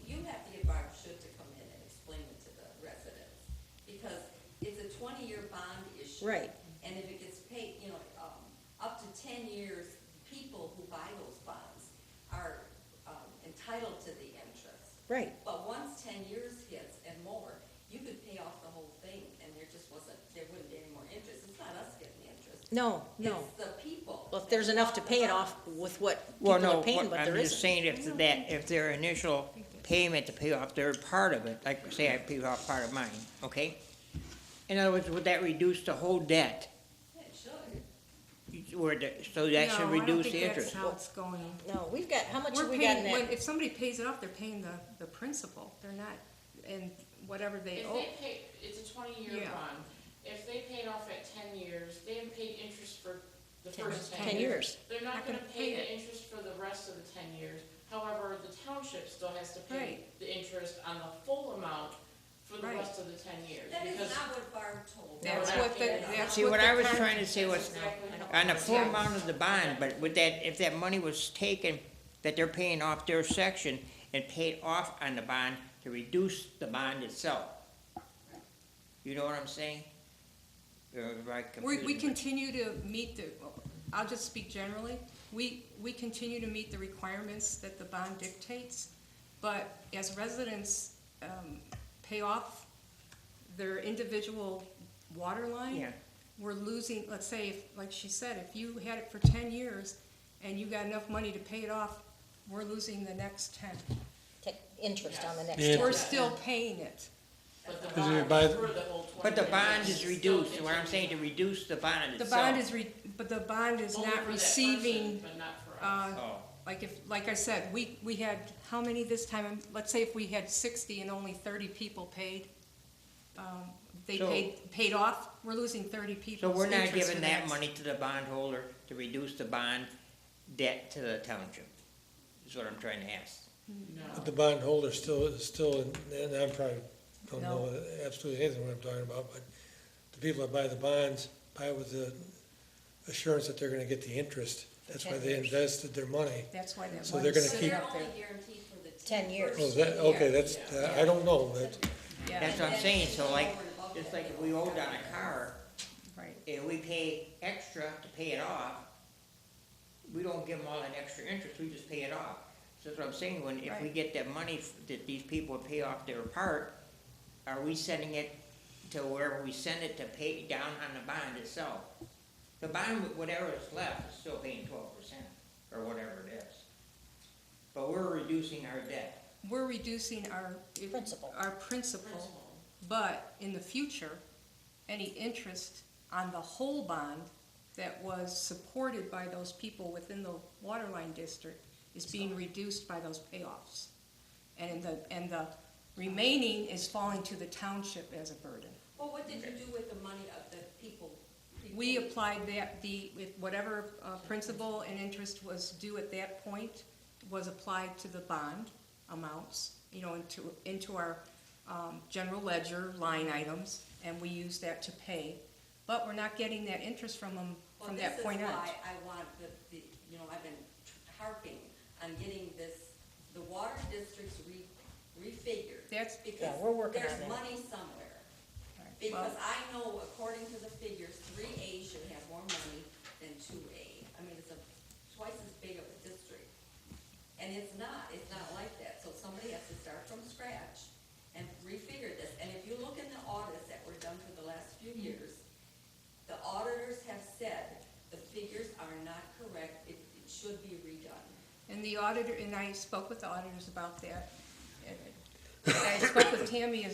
E: You have to get Barb Should to come in and explain it to the residents, because it's a 20-year bond issue.
A: Right.
E: And if it gets paid, you know, up to 10 years, people who buy those bonds are entitled to the interest.
A: Right.
E: But once 10 years hits and more, you could pay off the whole thing, and there wouldn't be any more interest. It's not us getting the interest.
A: No.
E: It's the people.
A: Well, if there's enough to pay it off with what
H: Well,
A: people
H: no,
A: are paying, but
H: I'm
A: there
H: just
A: isn't.
H: saying if their initial payment to pay off their part of it, like say I paid off part of mine, okay? In other words, would that reduce the whole debt?
E: Yeah, it should.
H: So that should reduce the
D: No, I don't think
H: interest?
D: that's how it's going.
A: No, we've got, how much
D: We're
A: have we got in
D: paying,
A: that?
D: if somebody pays it off, they're paying the principal, they're not, and whatever they
I: If
D: owe.
I: they pay, it's a 20-year
D: Yeah.
I: bond. If they paid off at 10 years, they haven't paid interest for the
A: 10
I: first 10
A: 10
I: years.
A: years.
I: They're not
D: Not
I: gonna
D: gonna
I: pay
D: pay
I: the interest for the rest of the 10 years. However, the township still has to pay
D: Right.
I: the interest on the full amount for the
D: Right.
I: rest of the 10 years.
E: That is
I: because
E: not what Barb told.
D: That's
I: No,
D: what the,
I: that-
D: that's
H: See,
D: what
H: what
D: the
H: I was
D: con-
H: trying to say was,
I: exactly
H: on the full
D: Yeah.
H: amount of the bond, but with that, if that money was taken, that they're paying off their section and paid off on the bond to reduce the bond itself. You know what I'm saying? Or am I
D: We
H: confusing
D: continue to meet the, I'll just speak generally, we continue to meet the requirements that the bond dictates, but as residents, pay off their individual water line,
H: Yeah.
D: we're losing, let's say, like she said, if you had it for 10 years and you got enough money to pay it off, we're losing the next 10.
A: Take interest on the next
G: Yeah.
D: We're
A: 10.
D: still paying it.
I: But the
G: Because you
I: bond
G: buy-
I: for the whole 20
H: But the
I: years
H: bond is
I: still
H: reduced, what I'm
I: continues.
H: saying, to reduce the bond
D: The
H: itself.
D: bond is but the bond is
I: Only
D: not
I: for that
D: receiving,
I: person, but not for us.
H: Oh,
D: like I said, we had, how many this time? Let's say if we had 60 and only 30 people paid, they
H: So-
D: paid off, we're losing 30
H: so
D: people's
H: we're not
D: interest
H: giving
D: for
H: that
D: that.
H: money to the bondholder to reduce the bond debt to the township, is what I'm trying to ask.
G: But the bondholder still, and I probably don't
D: No.
G: know absolutely anything what I'm talking about, but the people that buy the bonds buy with the assurance that they're gonna get the interest. That's why
A: 10
G: they
A: years.
G: invested their money.
D: That's why that
G: So they're
D: money's
G: gonna
D: sitting
G: keep-
D: up
E: They're
D: there.
E: only guaranteed for the
A: 10 years.
G: Oh, is that, okay, that's, I don't know, that,
D: Yeah,
H: That's what I'm
E: And
H: saying,
E: then
H: so like,
E: over and above
H: just
E: that,
H: like if we owed on a car,
D: right.
H: and we pay extra to pay it off, we don't give them all that extra interest, we just pay it off. So that's what I'm saying, when, if we
D: Right.
H: get that money that these people pay off their part, are we sending it to wherever we send it to pay down on the bond itself? The bond, whatever is left, is still paying 12%, or whatever it is. But we're reducing our debt.
D: We're reducing our.
A: Principal.
D: Our principal, but in the future, any interest on the whole bond that was supported by those people within the water line district is being reduced by those payoffs. And the remaining is falling to the township as a burden.
E: Well, what did you do with the money of the people?
D: We
E: prepaid?
D: applied that, if whatever principal and interest was due at that point was applied to the bond amounts, into our general ledger line items, and we used that to pay. But we're not getting that interest from them
E: Well,
D: from that point on.
E: This is why I want I've been harping on getting the water districts refigured.
D: That's,
E: Because
A: we're working on
E: there's
A: that.
E: money somewhere.
D: well,
E: Because I know, according to the figures, 3A should have more money than 2A. I mean, it's twice as big of a district. And it's not like that. So somebody has to start from scratch and refigure this. And if you look in the audits that were done for the last few years, the auditors have said the figures are not correct, it should be redone.
D: and the auditor, and I spoke with the auditors about that. And I spoke with Tammy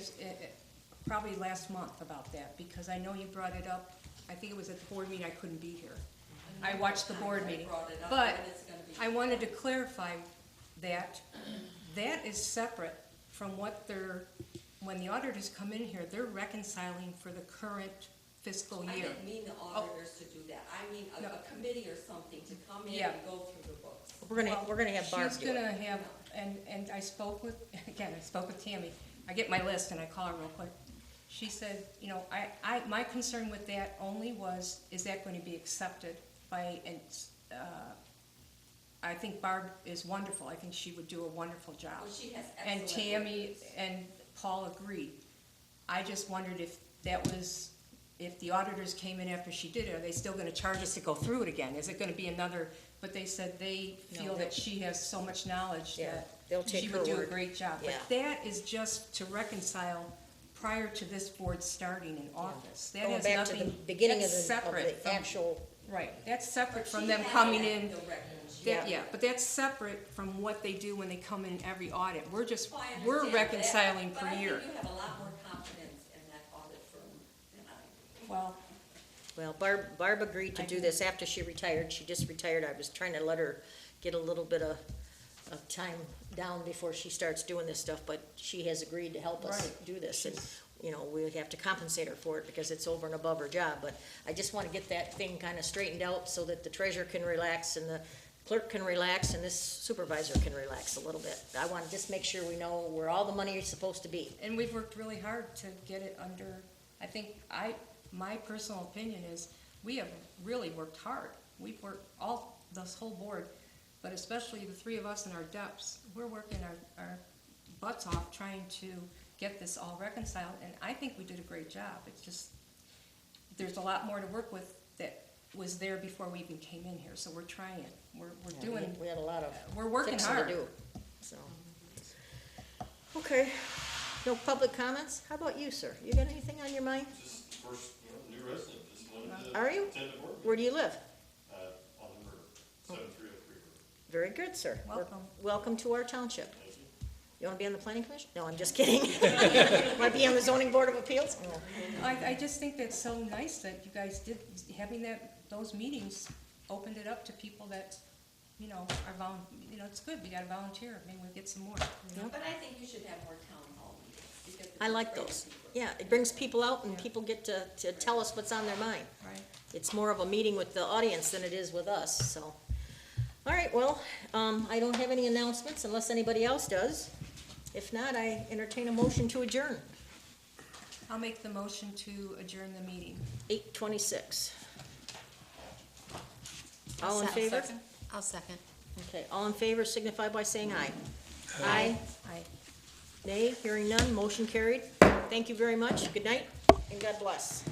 D: probably last month about that, because I know you brought it up. I think it was at the board meeting, I couldn't be here. I watched the board meeting.
E: Brought it up,
D: But
E: when it's gonna be.
D: I wanted to clarify that that is separate from what when the auditors come in here, they're reconciling for the current fiscal
E: I
D: year.
E: didn't mean the auditors to do that. I mean
D: No.
E: a committee or something to come in
D: Yeah.
E: and go through the books.
A: We're gonna have Barb
D: She's
A: do it.
D: gonna have, and I spoke with, again, I spoke with Tammy. I get my list and I call her real quick. She said, my concern with that only was, is that going to be accepted by, I think Barb is wonderful. I think she would do a wonderful job.
E: Well, she has
D: And
E: excellent
D: Tammy
E: workers.
D: and Paul agreed. I just wondered if if the auditors came in after she did it, are they still gonna charge us to go through it again? Is it gonna be another, but they said they feel
A: No,
D: that she has so much knowledge
A: Yeah,
D: that
A: they'll take
D: she
A: her
D: would do a
A: word.
D: great job.
A: Yeah.
D: But that is just to reconcile prior to this board starting in office. That
A: Going
D: has
A: back to the
D: nothing,
A: beginning of
D: that's
A: the
D: separate from,
A: actual,
D: right, that's separate
E: But
D: from
E: she
D: them
E: had
D: coming
E: that
D: in.
E: direct-
D: Yeah, but that's separate from what they do when they come in every audit. We're just,
E: Well, I
D: we're
E: understand that,
D: reconciling per
E: But
D: year.
E: I think you have a lot more confidence in that audit firm than I do.
D: Well,
A: Barb agreed to
D: I
A: do
D: do.
A: this after she retired. She just retired. I was trying to let her get a little bit of time down before she starts doing this stuff, but she has agreed to help us
D: Right.
A: do this. And, we have to compensate her for it because it's over and above her job. But I just wanna get that thing kinda straightened out so that the treasurer can relax and the clerk can relax and this supervisor can relax a little bit. I wanna just make sure we know where all the money is supposed to be.
D: And we've worked really hard to get it under, my personal opinion is, we have really worked hard. We've worked this whole board, but especially the three of us in our depths, we're working our butts off trying to get this all reconciled, and I think we did a great job. It's just, there's a lot more to work with that was there before we even came in here, so we're trying. We're doing,
A: We had a lot of
D: we're working
A: fixing to
D: hard.
A: do, so. Okay, no public comments? How about you, sir? You got anything on your mind?
J: Just first, new resident, just wanted to
A: Are you?
J: attend the board
A: Where do you live?
J: meeting, on the river, 7303 river.
A: Very good, sir.
D: Welcome.
A: Welcome to our township.
J: Thank you.
A: You wanna be on the planning commission? No, I'm just kidding. Wanna be on the zoning board of appeals? No.
D: I just think that's so nice that you guys did, having those meetings opened it up to people that, are it's good, we gotta volunteer, maybe we'll get some more.
E: But I think you should have more town hall meetings. because
A: I like those. Yeah, it brings people out and people get to tell us what's on their mind.
D: Right.
A: It's more of a meeting with the audience than it is with us, so. All right, well, I don't have any announcements unless anybody else does. If not, I entertain a motion to adjourn.
D: I'll make the motion to adjourn the meeting.
A: 8:26. All in
B: I'll
A: favor?
B: second. I'll second.
A: Okay, all in favor signify by saying aye. Aye.
D: Aye.
A: Nay, hearing none, motion carried. Thank you very much, good night, and God bless.